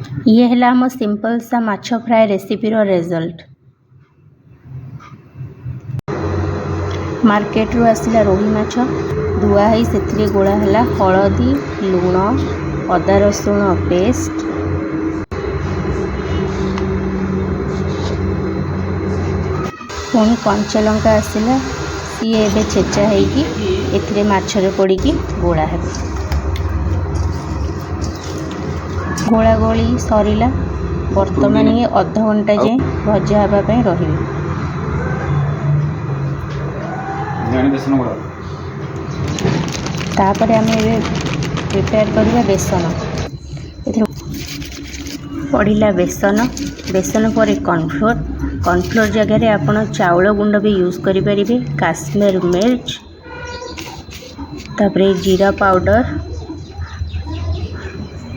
ये है आम सिंपल सा माछ फ्राए रेसिपी रिजल्ट। मार्केट रू आसला रोही माछ धुआई से गोला है हलदी लुण अदा रसुण पेस्ट पुणी कंचा लंका आसला सी एबे छेचा होगी माछरे पड़ी गोला है। गोला गोली सरीला बर्तमान ये अध घंटा जाए भजा हाँपाई रही। तापर आम प्रिपेयर करवा बेसन पड़ा बेसन बेसन पर कॉर्नफ्लोर जगह आपण चाउल गुंड भी यूज करें काश्मीर मिर्च तापर जीरा पाउडर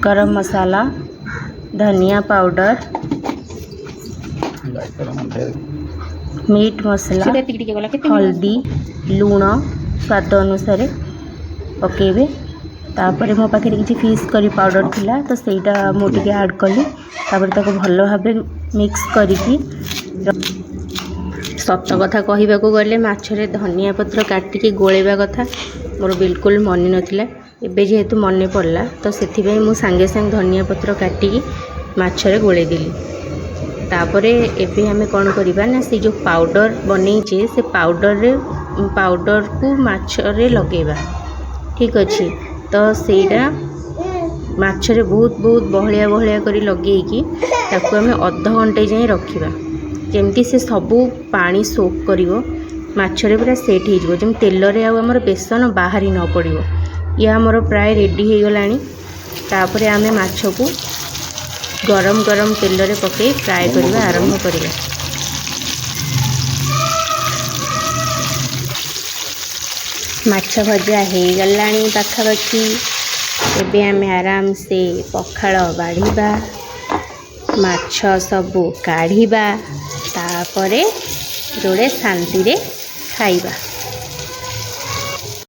गरम मसाला धनिया पाउडर मीट मसला हल्दी लुण स्वाद अनुसार पकेबे। तापर मो पाखे किसी फिश करी पाउडर थिला तो सेटा मुझे ऐड कली तापर भल भाव मिक्स करी। सत कथा कहवा गले माछरे धनिया पत्र काटिकी गोलेबा कथा मोर बिल्कुल मन नाला एबे जेहेतु मन पड़ला तो से मुझे सांगे सांग धनिया पत्र काटिकी माछरे गोले देली। तापर एबे हमें कौन करवा ना से जो पाउडर बनईचे से पाउडर को माछरे लगेबा ठीक अच्छे। तो सेटा माछरे बहुत बहुत बहलिया बहलिया करी लगेगी ताको हमें अध घंटे जाए रखिबा जेमती से सबू पानी सोक करिवो माछरे पूरा सेट हो जमी तेल रे आमर बेसन बाहरी न पड़ो। ये आमर प्राय रेडी हो गलानी। तापर आमे माछ को गरम गरम तेल रे पकई फ्राए करवा आरंभ करिबा। माछ भजा हो गलानी पाखापाखि एबे आमे आराम से पखाल बाढ़ीबा माछ सबू काढ़ीबा तापरे जोड़े शांति रे खाइबा।